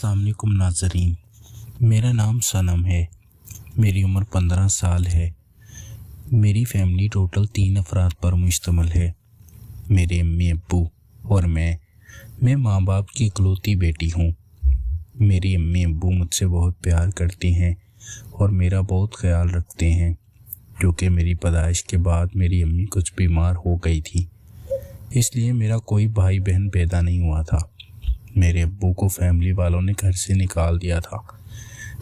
अस्सलाम वालेकुम नाज़रीन, मेरा नाम सनम है। मेरी उम्र 15 साल है। मेरी फैमिली टोटल 3 अफराद पर मुश्तमिल है। मेरे अम्मी अब्बू और मैं माँ बाप की इकलौती बेटी हूँ। मेरी अम्मी अब्बू मुझसे बहुत प्यार करती हैं और मेरा बहुत ख्याल रखते हैं, क्योंकि मेरी पैदाइश के बाद मेरी अम्मी कुछ बीमार हो गई थी, इसलिए मेरा कोई भाई बहन पैदा नहीं हुआ था। मेरे अब्बू को फैमिली वालों ने घर से निकाल दिया था,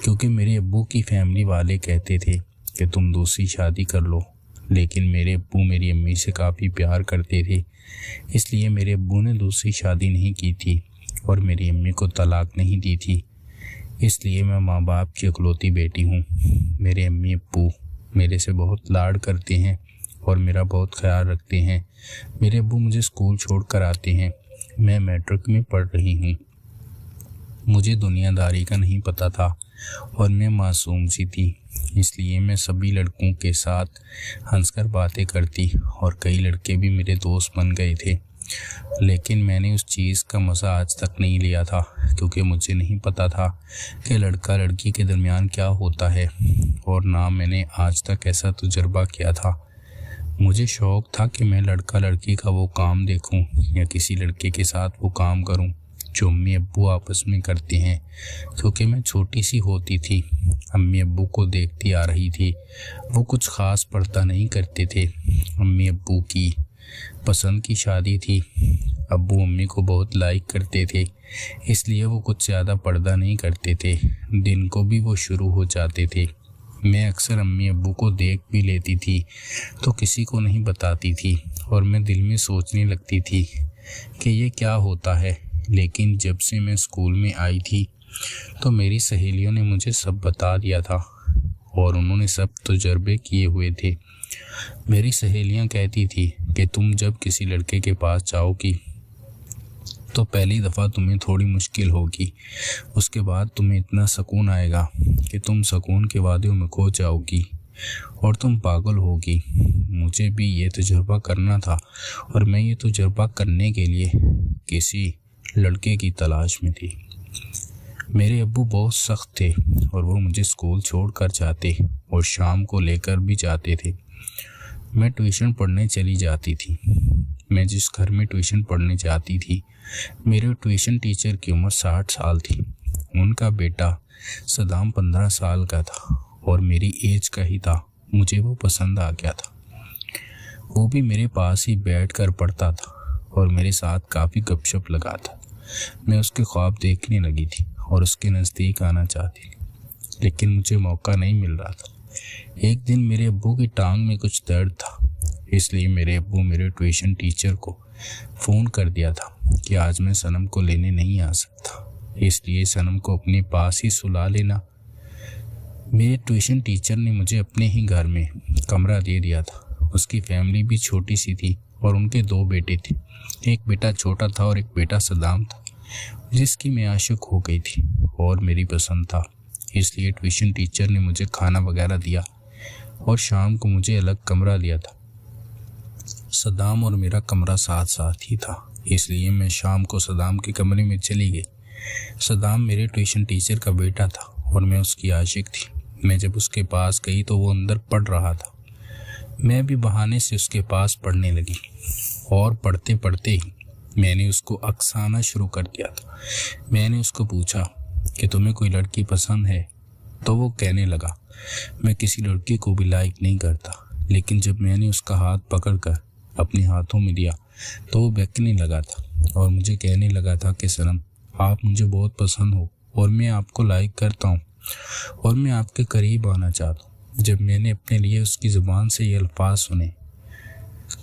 क्योंकि मेरे अब्बू की फैमिली वाले कहते थे कि तुम दूसरी शादी कर लो। लेकिन मेरे अब्बू मेरी अम्मी से काफ़ी प्यार करते थे, इसलिए मेरे अब्बू ने दूसरी शादी नहीं की थी और मेरी अम्मी को तलाक नहीं दी थी। इसलिए मैं माँ बाप की इकलौती बेटी हूँ। मेरे अम्मी अब्बू मेरे से बहुत लाड करते हैं और मेरा बहुत ख्याल रखते हैं। मेरे अब्बू मुझे स्कूल छोड़ कर आते हैं। मैं मैट्रिक में पढ़ रही हूँ। मुझे दुनियादारी का नहीं पता था और मैं मासूम सी थी, इसलिए मैं सभी लड़कों के साथ हंसकर बातें करती और कई लड़के भी मेरे दोस्त बन गए थे। लेकिन मैंने उस चीज़ का मज़ा आज तक नहीं लिया था, क्योंकि मुझे नहीं पता था कि लड़का लड़की के दरमियान क्या होता है, और ना मैंने आज तक ऐसा तजुर्बा किया था। मुझे शौक़ था कि मैं लड़का लड़की का वो काम देखूं या किसी लड़के के साथ वो काम करूं जो अम्मी अब्बू आपस में करते हैं। क्योंकि मैं छोटी सी होती थी, अम्मी अब्बू को देखती आ रही थी। वो कुछ ख़ास पर्दा नहीं करते थे। अम्मी अब्बू की पसंद की शादी थी। अब्बू अम्मी को बहुत लाइक करते थे, इसलिए वो कुछ ज़्यादा पर्दा नहीं करते थे। दिन को भी वो शुरू हो जाते थे। मैं अक्सर अम्मी अब्बू को देख भी लेती थी तो किसी को नहीं बताती थी, और मैं दिल में सोचने लगती थी कि ये क्या होता है। लेकिन जब से मैं स्कूल में आई थी तो मेरी सहेलियों ने मुझे सब बता दिया था और उन्होंने सब तजुर्बे किए हुए थे। मेरी सहेलियां कहती थी कि तुम जब किसी लड़के के पास जाओगी तो पहली दफ़ा तुम्हें थोड़ी मुश्किल होगी, उसके बाद तुम्हें इतना सुकून आएगा कि तुम सुकून के वादियों में खो जाओगी और तुम पागल होगी। मुझे भी ये तजुर्बा करना था और मैं ये तजुर्बा करने के लिए किसी लड़के की तलाश में थी। मेरे अब्बू बहुत सख्त थे और वो मुझे स्कूल छोड़ कर जाते और शाम को लेकर भी जाते थे। मैं ट्यूशन पढ़ने चली जाती थी। मैं जिस घर में ट्यूशन पढ़ने जाती थी, मेरे ट्यूशन टीचर की उम्र 60 साल थी। उनका बेटा सदाम 15 साल का था और मेरी एज का ही था। मुझे वो पसंद आ गया था। वो भी मेरे पास ही बैठ कर पढ़ता था और मेरे साथ काफ़ी गपशप लगाता। मैं उसके ख्वाब देखने लगी थी और उसके नज़दीक आना चाहती थी, लेकिन मुझे मौका नहीं मिल रहा था। एक दिन मेरे अब्बू की टांग में कुछ दर्द था, इसलिए मेरे अब्बू मेरे ट्यूशन टीचर को फ़ोन कर दिया था कि आज मैं सनम को लेने नहीं आ सकता, इसलिए सनम को अपने पास ही सुला लेना। मेरे ट्यूशन टीचर ने मुझे अपने ही घर में कमरा दे दिया था। उसकी फैमिली भी छोटी सी थी और उनके 2 बेटे थे। एक बेटा छोटा था और एक बेटा सदाम था, जिसकी मैं आशिक हो गई थी और मेरी पसंद था। इसलिए ट्यूशन टीचर ने मुझे खाना वगैरह दिया और शाम को मुझे अलग कमरा दिया था। सदाम और मेरा कमरा साथ साथ ही था, इसलिए मैं शाम को सदाम के कमरे में चली गई। सदाम मेरे ट्यूशन टीचर का बेटा था और मैं उसकी आशिक थी। मैं जब उसके पास गई तो वो अंदर पढ़ रहा था। मैं भी बहाने से उसके पास पढ़ने लगी और पढ़ते पढ़ते ही मैंने उसको अक्साना शुरू कर दिया था। मैंने उसको पूछा कि तुम्हें कोई लड़की पसंद है, तो वो कहने लगा मैं किसी लड़की को भी लाइक नहीं करता। लेकिन जब मैंने उसका हाथ पकड़कर अपने हाथों में लिया तो वो बहकने लगा था और मुझे कहने लगा था कि सनम, आप मुझे बहुत पसंद हो और मैं आपको लाइक करता हूँ और मैं आपके करीब आना चाहता हूँ। जब मैंने अपने लिए उसकी ज़ुबान से ये अल्फाज सुने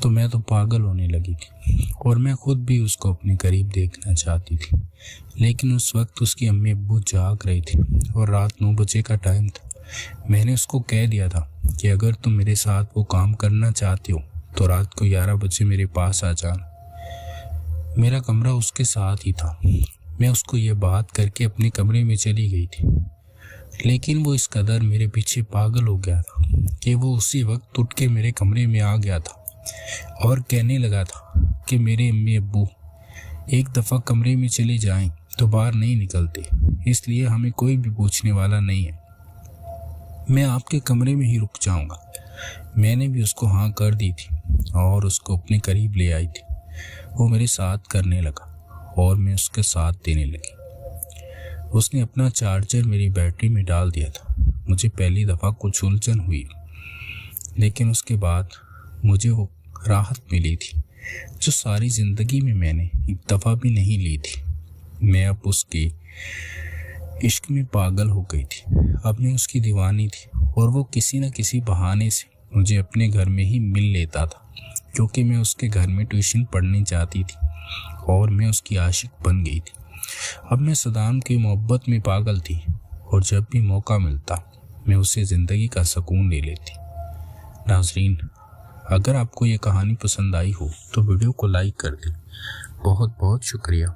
तो मैं तो पागल होने लगी थी और मैं खुद भी उसको अपने करीब देखना चाहती थी। लेकिन उस वक्त उसकी अम्मी अब्बू जाग रही थी और रात 9 बजे का टाइम था। मैंने उसको कह दिया था कि अगर तुम मेरे साथ वो काम करना चाहते हो तो रात को 11 बजे मेरे पास आ जाना। मेरा कमरा उसके साथ ही था। मैं उसको ये बात करके अपने कमरे में चली गई थी, लेकिन वो इस कदर मेरे पीछे पागल हो गया था कि वो उसी वक्त उठ के मेरे कमरे में आ गया था और कहने लगा था कि मेरे अम्मी अब्बू एक दफ़ा कमरे में चले जाएं تو باہر نہیں نکلتے، اس لیے ہمیں کوئی بھی پوچھنے والا نہیں ہے۔ میں آپ کے کمرے میں ہی رک جاؤں گا۔ میں نے بھی اس کو ہاں کر دی تھی اور اس کو اپنے قریب لے آئی تھی۔ وہ میرے ساتھ کرنے لگا اور میں اس کے ساتھ دینے لگی۔ اس نے اپنا چارجر میری بیٹری میں ڈال دیا تھا۔ مجھے پہلی دفعہ کچھ الجھن ہوئی، لیکن اس کے بعد مجھے وہ راحت ملی تھی جو ساری زندگی میں نے ایک دفعہ بھی نہیں لی تھی۔ میں اب اس کے عشق میں پاگل ہو گئی تھی۔ اب میں اس کی دیوانی تھی اور وہ کسی نہ کسی بہانے سے مجھے اپنے گھر میں ہی مل لیتا تھا، کیونکہ میں اس کے گھر میں ٹیوشن پڑھنے جاتی تھی اور میں اس کی عاشق بن گئی تھی۔ اب میں صدام کی محبت میں پاگل تھی اور جب بھی موقع ملتا میں اسے زندگی کا سکون لے لیتی۔ ناظرین، اگر آپ کو یہ کہانی پسند آئی ہو تو ویڈیو کو لائک کر دیں۔ بہت بہت شکریہ۔